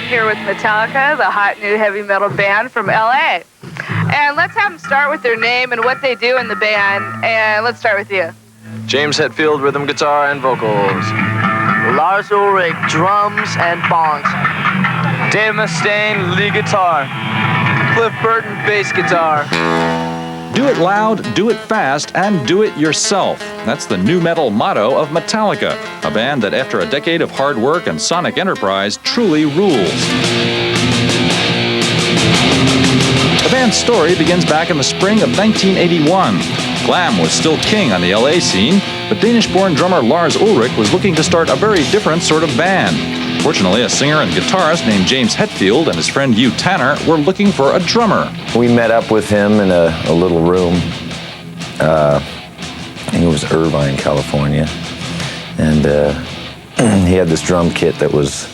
here with Metallica, the hot new heavy metal band from LA. And let's have them start with their name and what they do in the band. And let's start with you. James Hetfield, rhythm guitar and vocals. Lars Ulrich, drums and bongs. Dave Mustaine, lead guitar. Cliff Burton, bass guitar. Do it loud, do it fast, and do it yourself. That's the nu metal motto of Metallica, a band that after a decade of hard work and sonic enterprise truly rules. The band's story begins back in the spring of 1981. Glam was still king on the LA scene, but Danish-born drummer Lars Ulrich was looking to start a very different sort of band. Fortunately, a singer and guitarist named James Hetfield and his friend Hugh Tanner were looking for a drummer. We met up with him in a little room. I think it was Irvine, California. And he had this drum kit that was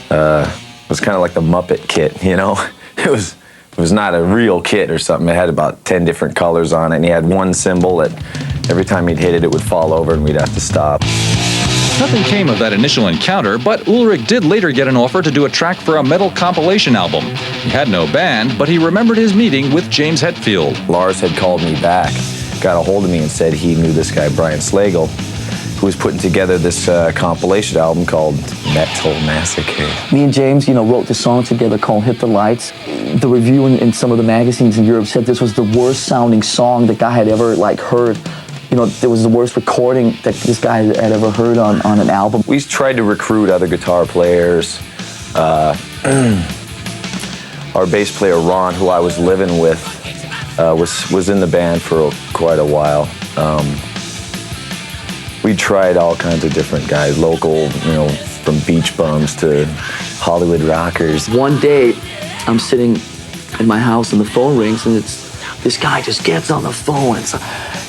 kind of like the Muppet kit, you know? It was not a real kit or something. It had about 10 different colors on it, and he had one cymbal that every time he'd hit it, it would fall over and we'd have to stop. Nothing came of that initial encounter, but Ulrich did later get an offer to do a track for a metal compilation album. He had no band, but he remembered his meeting with James Hetfield. Lars had called me back, got a hold of me and said he knew this guy, Brian Slagle, who was putting together this compilation album called Metal Massacre. Me and James, wrote this song together called Hit the Lights. The review in some of the magazines in Europe said this was the worst sounding song the guy had ever heard. It was the worst recording that this guy had ever heard on an album. We tried to recruit other guitar players. Our bass player, Ron, who I was living with, was in the band for quite a while. We tried all kinds of different guys, local, from beach bums to Hollywood rockers. One day, I'm sitting in my house and the phone rings, and this guy just gets on the phone and says,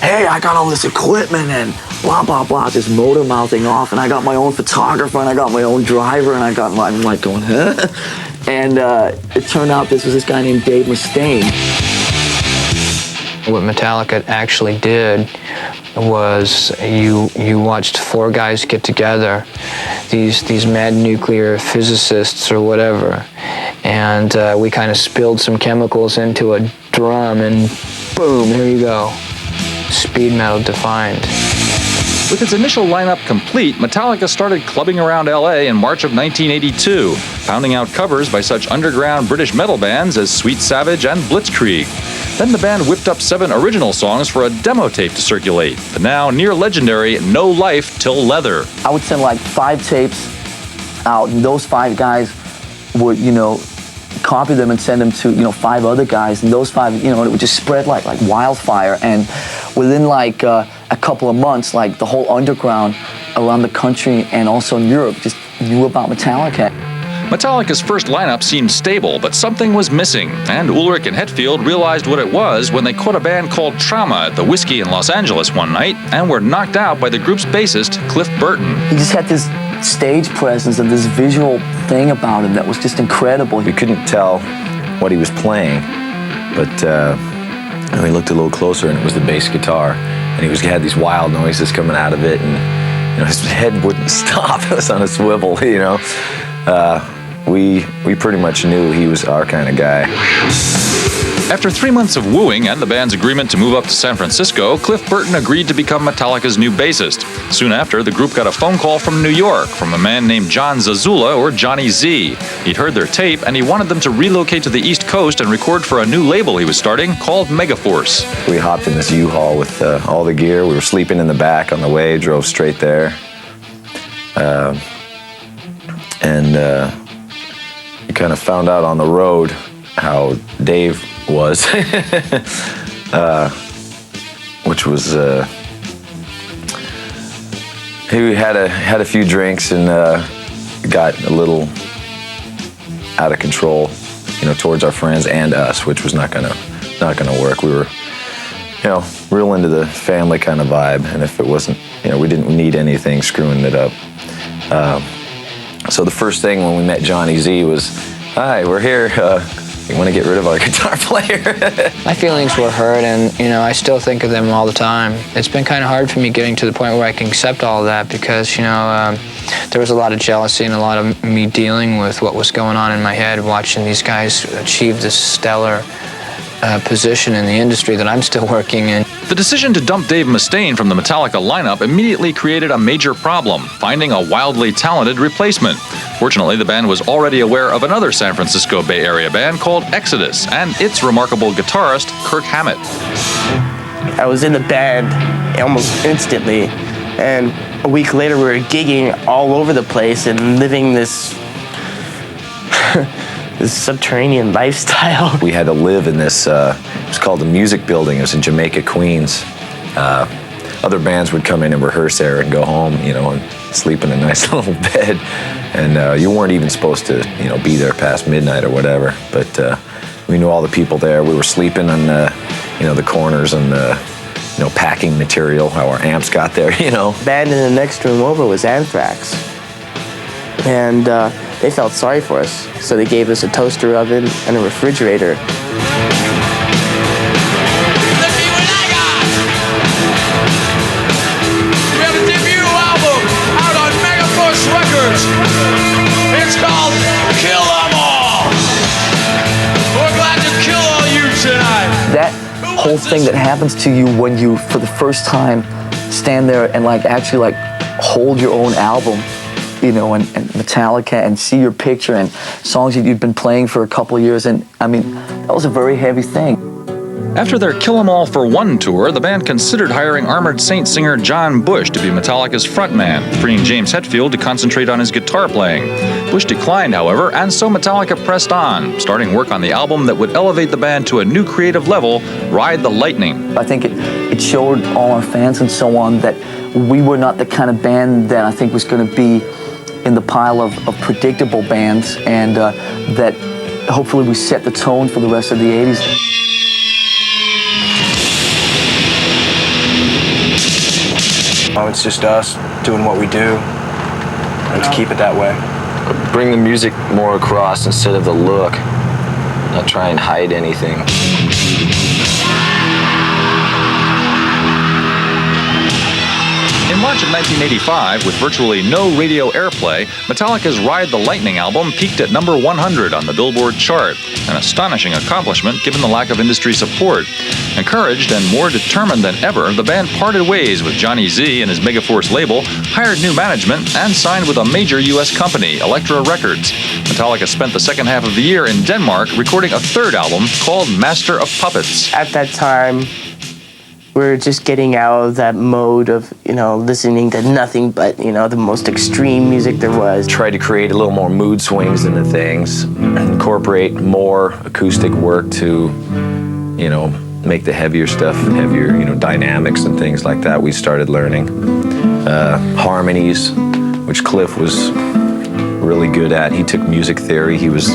"Hey, I got all this equipment and blah, blah, blah," just motor mouthing off, and I got my own photographer and I got my own driver and I'm like going, huh? And it turned out this was this guy named Dave Mustaine. What Metallica actually did was you watched four guys get together, these mad nuclear physicists or whatever, and we kind of spilled some chemicals into a drum and boom, there you go. Speed metal defined. With its initial lineup complete, Metallica started clubbing around LA in March of 1982, pounding out covers by such underground British metal bands as Sweet Savage and Blitzkrieg. Then the band whipped up 7 original songs for a demo tape to circulate, the now near-legendary No Life Till Leather. I would send 5 tapes out, and those 5 guys would, copy them and send them to, 5 other guys, and those 5, it would just spread like wildfire. And within a couple of months, the whole underground around the country and also in Europe just knew about Metallica. Metallica's first lineup seemed stable, but something was missing, and Ulrich and Hetfield realized what it was when they caught a band called Trauma at the Whiskey in Los Angeles one night and were knocked out by the group's bassist, Cliff Burton. He just had this stage presence and this visual thing about him that was just incredible. You couldn't tell what he was playing, but we looked a little closer and it was the bass guitar, and he had these wild noises coming out of it, and his head wouldn't stop. It was on a swivel, We pretty much knew he was our kind of guy. After 3 months of wooing and the band's agreement to move up to San Francisco, Cliff Burton agreed to become Metallica's new bassist. Soon after, the group got a phone call from New York from a man named John Zazula, or Johnny Z. He'd heard their tape, and he wanted them to relocate to the East Coast and record for a new label he was starting called Megaforce. We hopped in this U-Haul with all the gear. We were sleeping in the back on the way, drove straight there. We kind of found out on the road how Dave was, which was he had a few drinks and got a little out of control, towards our friends and us, which was not gonna work. We were, real into the family kind of vibe, and if it wasn't, we didn't need anything screwing it up. So the first thing when we met Johnny Z was, "Hi, we're here. You want to get rid of our guitar player. My feelings were hurt, and I still think of them all the time. It's been kind of hard for me getting to the point where I can accept all of that because there was a lot of jealousy and a lot of me dealing with what was going on in my head, watching these guys achieve this stellar position in the industry that I'm still working in. The decision to dump Dave Mustaine from the Metallica lineup immediately created a major problem, finding a wildly talented replacement. Fortunately, the band was already aware of another San Francisco Bay Area band called Exodus and its remarkable guitarist, Kirk Hammett. I was in the band almost instantly, and a week later we were gigging all over the place and living this this subterranean lifestyle. We had to live in this, it was called the Music Building. It was in Jamaica, Queens. Other bands would come in and rehearse there and go home, and sleep in a nice little bed. And you weren't even supposed to, be there past midnight or whatever. But we knew all the people there. We were sleeping on, the corners and packing material, how our amps got there, Band in the next room over was Anthrax. And they felt sorry for us, so they gave us a toaster oven and a refrigerator. It's called Kill 'Em All. We're glad to kill all you tonight. That whole thing that happens to you when you, for the first time, stand there and actually hold your own album, and Metallica, and see your picture and songs that you've been playing for a couple of years, and that was a very heavy thing. After their Kill 'Em All for One tour, the band considered hiring Armored Saint singer John Bush to be Metallica's frontman, freeing James Hetfield to concentrate on his guitar playing. Bush declined, however, and so Metallica pressed on, starting work on the album that would elevate the band to a new creative level, Ride the Lightning. I think it showed all our fans and so on that we were not the kind of band that I think was going to be in the pile of predictable bands, and that hopefully we set the tone for the rest of the 80s. It's just us doing what we do. Let's keep it that way. Bring the music more across instead of the look. Not try and hide anything. In March of 1985, with virtually no radio airplay, Metallica's Ride the Lightning album peaked at number 100 on the Billboard chart, an astonishing accomplishment given the lack of industry support. Encouraged and more determined than ever, the band parted ways with Johnny Z and his Megaforce label, hired new management, and signed with a major U.S. company, Elektra Records. Metallica spent the second half of the year in Denmark recording a third album called Master of Puppets. At that time, we're just getting out of that mode of, listening to nothing but, the most extreme music there was. Tried to create a little more mood swings into things, incorporate more acoustic work to, make the heavier stuff, heavier, dynamics and things like that we started learning. Harmonies, which Cliff was really good at. He took music theory. He was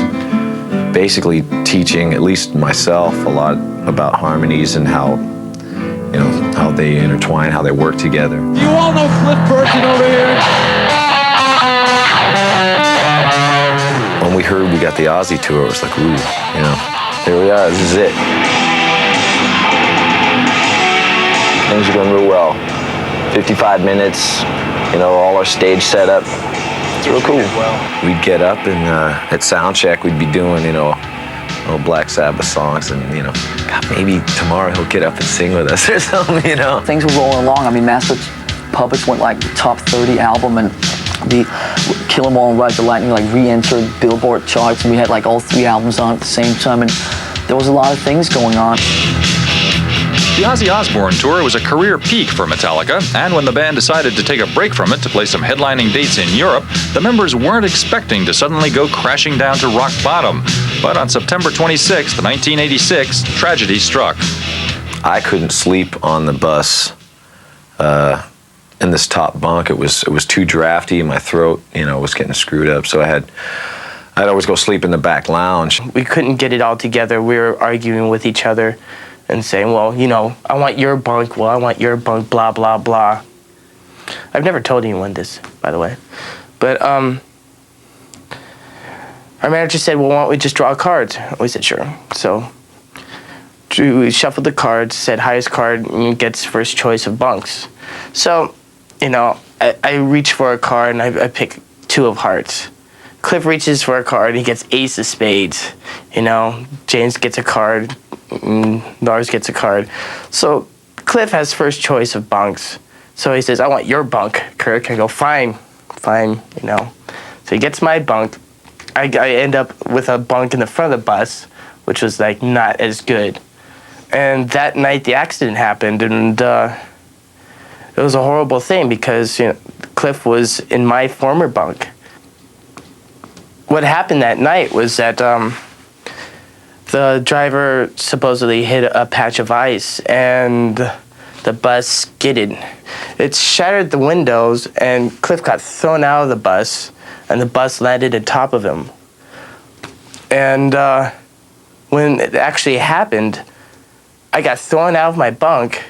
basically teaching, at least myself, a lot about harmonies and how they intertwine, how they work together. Do you all know Cliff Burton over here? When we heard we got the Aussie tour, it was like, ooh, here we are, this is it. Things are going real well. 55 minutes, all our stage set up. It's real cool. We'd get up and at sound check, we'd be doing, Black Sabbath songs, and God, maybe tomorrow he'll get up and sing with us or something, Things were rolling along. Master of Puppets went top 30 album, and the Kill 'Em All and Ride the Lightning re-entered Billboard charts, and we had all 3 albums on at the same time, and there was a lot of things going on. The Ozzy Osbourne tour was a career peak for Metallica, and when the band decided to take a break from it to play some headlining dates in Europe, the members weren't expecting to suddenly go crashing down to rock bottom. But on September 26, 1986, tragedy struck. I couldn't sleep on the bus in this top bunk. It was too drafty. My throat, was getting screwed up, so I'd always go sleep in the back lounge. We couldn't get it all together. We were arguing with each other and saying, well, I want your bunk, well, I want your bunk, blah, blah, blah. I've never told anyone this, by the way. But our manager said, well, why don't we just draw cards? We said, sure. So we shuffled the cards, said highest card gets first choice of bunks. So, I reach for a card and I pick 2 of hearts. Cliff reaches for a card and he gets ace of spades. James gets a card, Lars gets a card. So Cliff has first choice of bunks. So he says, I want your bunk, Kirk. I go, fine, So he gets my bunk. I end up with a bunk in the front of the bus, which was like not as good. And that night the accident happened, and it was a horrible thing because Cliff was in my former bunk. What happened that night was that the driver supposedly hit a patch of ice and the bus skidded. It shattered the windows and Cliff got thrown out of the bus and the bus landed on top of him. And when it actually happened, I got thrown out of my bunk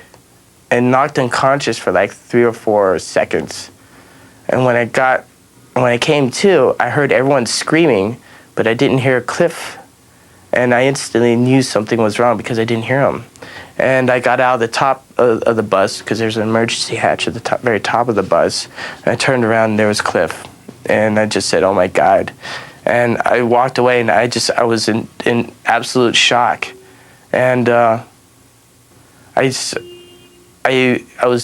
and knocked unconscious for like 3 or 4 seconds. And when I came to, I heard everyone screaming, but I didn't hear Cliff. And I instantly knew something was wrong because I didn't hear him. And I got out of the top of the bus because there's an emergency hatch at the very top of the bus. And I turned around and there was Cliff. And I just said, oh my God. And I walked away and I was in absolute shock. And I was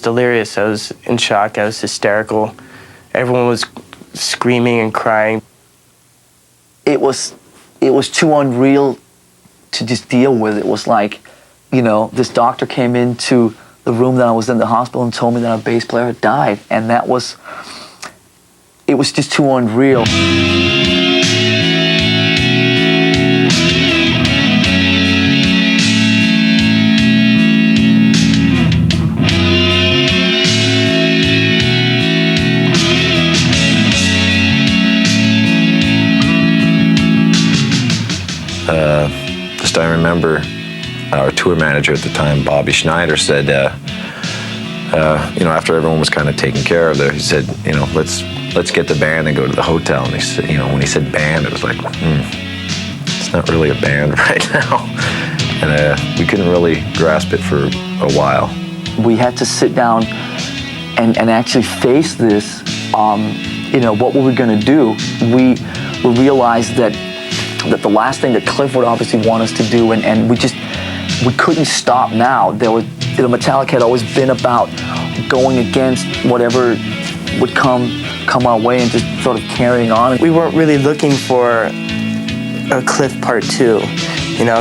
delirious. I was in shock. I was hysterical. Everyone was screaming and crying. It was too unreal to just deal with. It was like, this doctor came into the room that I was in the hospital and told me that our bass player had died. And it was just too unreal. I remember our tour manager at the time, Bobby Schneider, said, after everyone was kind of taken care of there, he said, let's get the band and go to the hotel. And he said, when he said band, it was like, it's not really a band right now. And we couldn't really grasp it for a while. We had to sit down and actually face this. What were we going to do? We realized that the last thing that Cliff would obviously want us to do, and we couldn't stop now. Metallica had always been about going against whatever would come our way and just sort of carrying on. We weren't really looking for a Cliff part 2,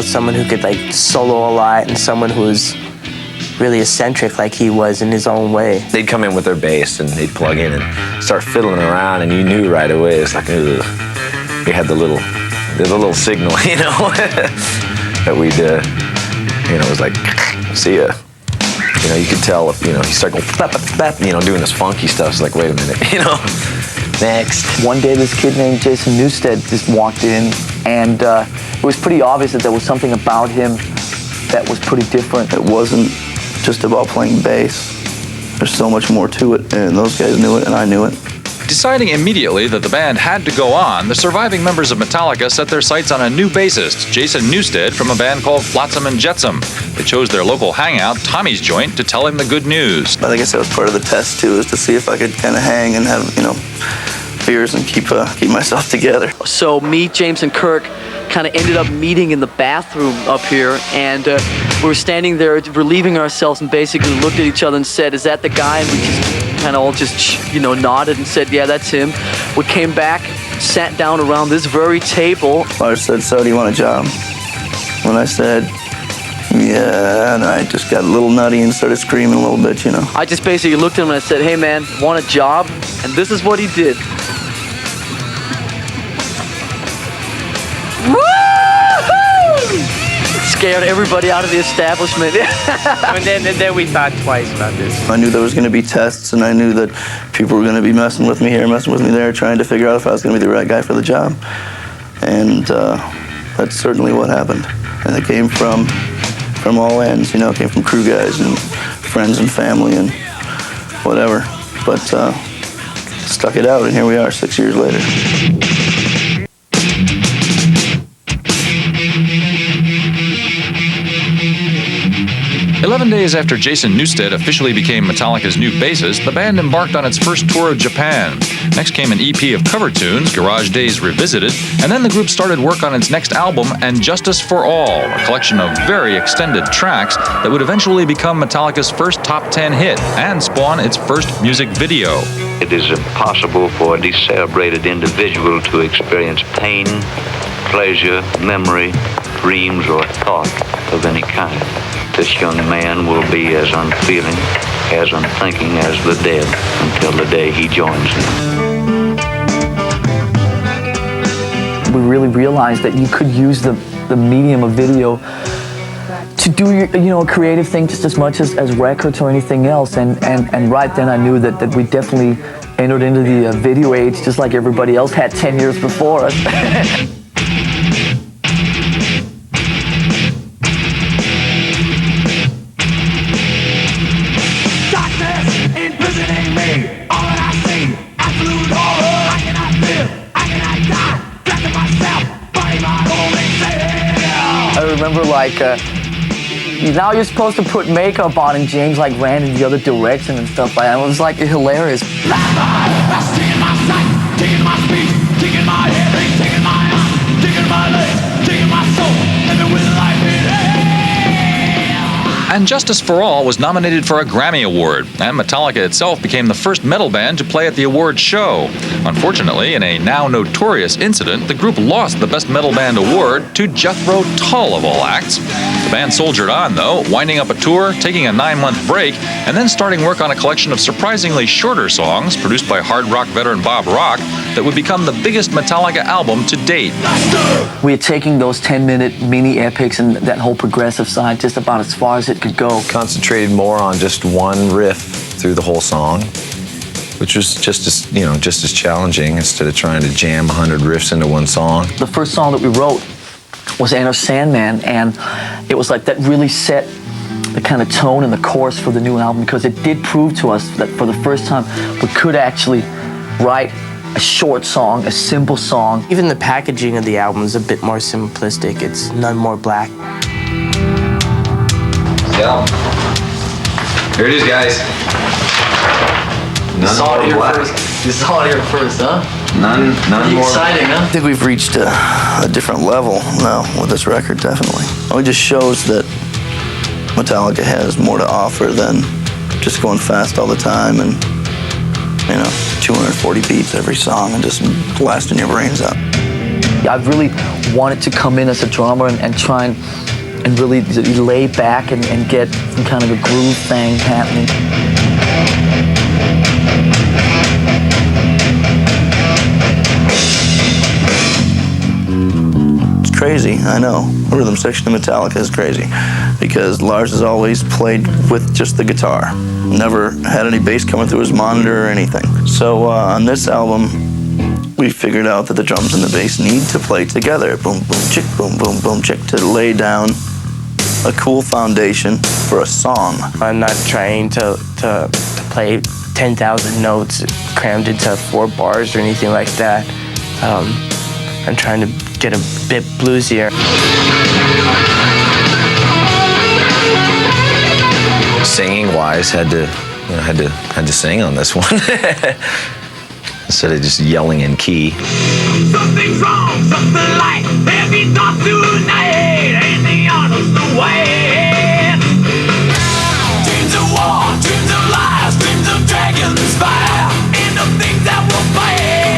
someone who could like solo a lot and someone who was really eccentric like he was in his own way. They'd come in with their bass and they'd plug in and start fiddling around, and you knew right away. It's like, ugh. We had the little signal, that we'd, it was like, see ya. You could tell if, he started going, bap, bap, bap, doing this funky stuff. It's like, wait a minute, next. One day, this kid named Jason Newsted just walked in, and it was pretty obvious that there was something about him that was pretty different. It wasn't just about playing bass. There's so much more to it, and those guys knew it, and I knew it. Deciding immediately that the band had to go on, the surviving members of Metallica set their sights on a new bassist, Jason Newsted, from a band called Flotsam and Jetsam. They chose their local hangout, Tommy's Joint, to tell him the good news. I guess that was part of the test, too, is to see if I could kind of hang and have, beers and keep myself together. So me, James, and Kirk kind of ended up meeting in the bathroom up here, and we were standing there relieving ourselves and basically looked at each other and said, is that the guy? And we just kind of all just, nodded and said, yeah, that's him. We came back, sat down around this very table. Lars said, so do you want a job? When I said, yeah, and I just got a little nutty and started screaming a little bit, I just basically looked at him and I said, hey man, want a job? And this is what he did. Scared everybody out of the establishment. and then we thought twice about this. I knew there was going to be tests, and I knew that people were going to be messing with me here, messing with me there, trying to figure out if I was going to be the right guy for the job. And that's certainly what happened. And it came from all ends, it came from crew guys and friends and family and whatever. But stuck it out, and here we are 6 years later. 7 days after Jason Newsted officially became Metallica's new bassist, the band embarked on its first tour of Japan. Next came an EP of cover tunes, Garage Days Revisited, and then the group started work on its next album, And Justice for All, a collection of very extended tracks that would eventually become Metallica's first top 10 hit and spawn its first music video. It is impossible for a decerebrated individual to experience pain, pleasure, memory, dreams, or thought of any kind. This young man will be as unfeeling, as unthinking as the dead until the day he joins them. We really realized that you could use the medium of video to do a creative thing just as much as records or anything else. And right then I knew that we definitely entered into the video age just like everybody else had 10 years before us. I remember now you're supposed to put makeup on, and James ran in the other direction and stuff like that. It was hilarious. Taking my sight, taking my speech, taking my head, taking my eyes, taking my legs, taking my soul, living with life in hell. And Justice for All was nominated for a Grammy Award, and Metallica itself became the first metal band to play at the awards show. Unfortunately, in a now notorious incident, the group lost the Best Metal Band award to Jethro Tull of all acts. The band soldiered on, though, winding up a tour, taking a 9-month break, and then starting work on a collection of surprisingly shorter songs produced by hard rock veteran Bob Rock that would become the biggest Metallica album to date. We had taken those 10-minute mini epics and that whole progressive side just about as far as it could go. Concentrated more on just one riff through the whole song, which was just as challenging instead of trying to jam 100 riffs into one song. The first song that we wrote was Enter Sandman, and it was that really set the kind of tone and the chorus for the new album, because it did prove to us that for the first time we could actually write a short song, a simple song. Even the packaging of the album is a bit more simplistic. It's none more black. Yeah. Here it is, guys. You saw it here first. You saw it here first, huh? None Pretty more exciting, huh? I think we've reached a different level now with this record, definitely. It just shows that Metallica has more to offer than just going fast all the time and 240 beats every song and just blasting your brains out. I really wanted to come in as a drummer and try and really lay back and get some kind of a groove thing happening. It's crazy, I know. The rhythm section of Metallica is crazy because Lars has always played with just the guitar. Never had any bass coming through his monitor or anything. So on this album, we figured out that the drums and the bass need to play together. Boom, boom, chick, boom, boom, boom, chick, to lay down a cool foundation for a song. I'm not trying to play 10,000 notes crammed into 4 bars or anything like that. I'm trying to get a bit bluesier. Singing wise, had to sing on this one instead of just yelling in key. Something's wrong, something like heavy thoughts tonight, and the honors the way. Dreams of war, dreams of lies, dreams of dragons fire, and of things that will fade.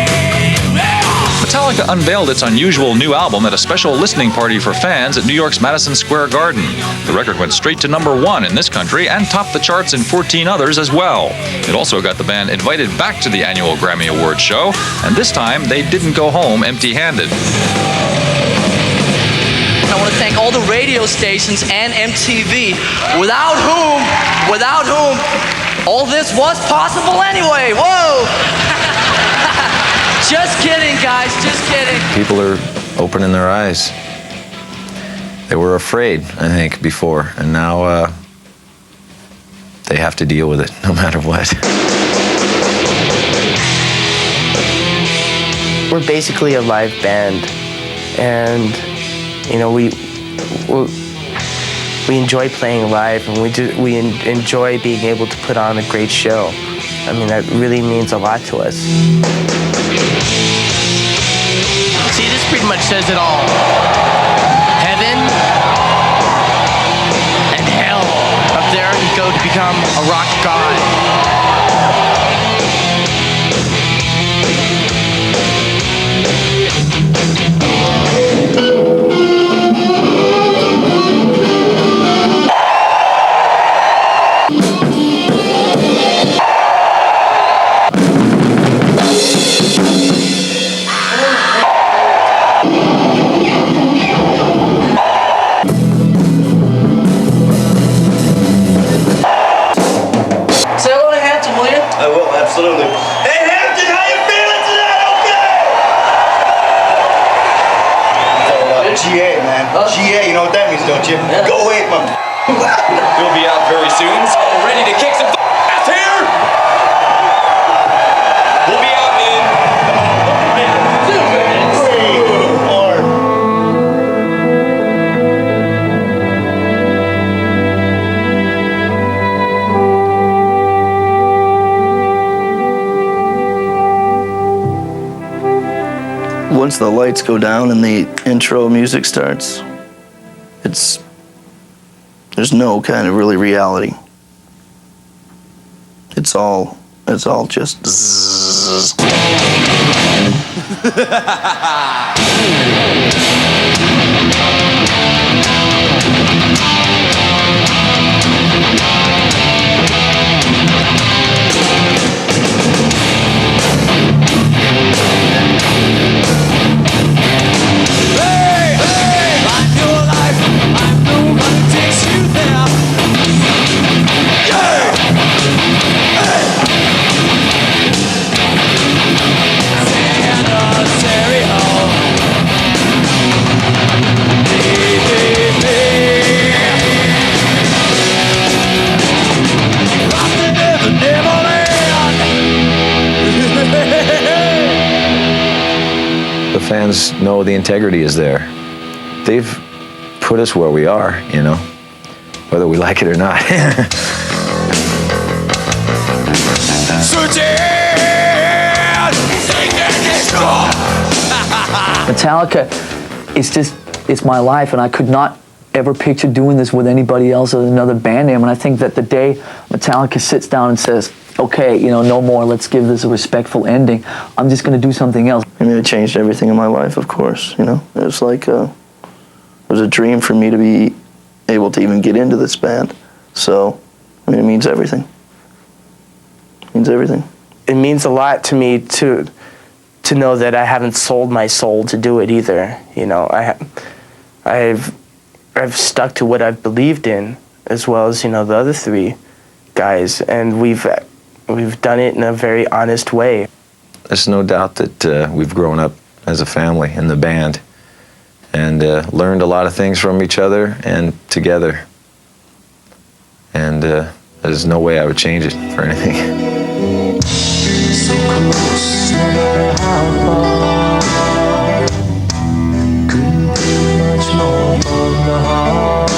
Metallica unveiled its unusual new album at a special listening party for fans at New York's Madison Square Garden. The record went straight to #1 in this country and topped the charts in 14 others as well. It also got the band invited back to the annual Grammy Awards show, and this time they didn't go home empty-handed. I want to thank all the radio stations and MTV, without whom all this was possible anyway. Whoa! Just kidding, guys, just kidding. People are opening their eyes. They were afraid, I think, before, and now they have to deal with it no matter what. We're basically a live we enjoy playing live, and we enjoy being able to put on a great show. I mean, that really means a lot to us. See, this pretty much says it all. Heaven and hell. Up there, you go to become a rock god. I will, absolutely. Hey, Hampton, how you feeling tonight? Okay? GA, man. GA, you know what that means, don't you? Yeah. Go away, mom. We'll be out very soon, so ready to kick some ass here. We'll be out in 2 minutes. 3, 4. Once the lights go down and the intro music starts, there's no kind of really reality. It's all just zzz. The fans know the integrity is there. They've put us where we are, you know, whether we like it or not. Metallica, it's my life, and I could not ever picture doing this with anybody else or another band name. And I think that the day Metallica sits down and says, okay, you know, no more, let's give this a respectful ending, I'm just going to do something else. I mean, it changed everything in my life, of course, you know. It was like, it was a dream for me to be able to even get into this band. So, I mean, it means everything. It means everything. It means a lot to me to know that I haven't sold my soul to do it either. You know, I've stuck to what I've believed in, as well as, you know, the other 3 guys, and we've done it in a very honest way. There's no doubt that we've grown up as a family in the band and learned a lot of things from each other and together. And there's no way I would change it for anything. So close, no matter how far. Couldn't be much more from the heart.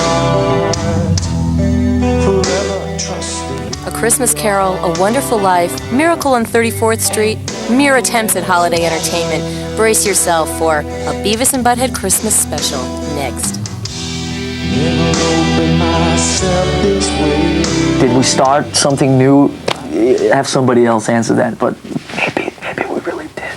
Forever trusting. A Christmas Carol, A Wonderful Life, Miracle on 34th Street, mere attempts at holiday entertainment. Brace yourself for a Beavis and Butthead Christmas special next. Never opened myself this way. Did we start something new? Have somebody else answer that, but maybe we really did.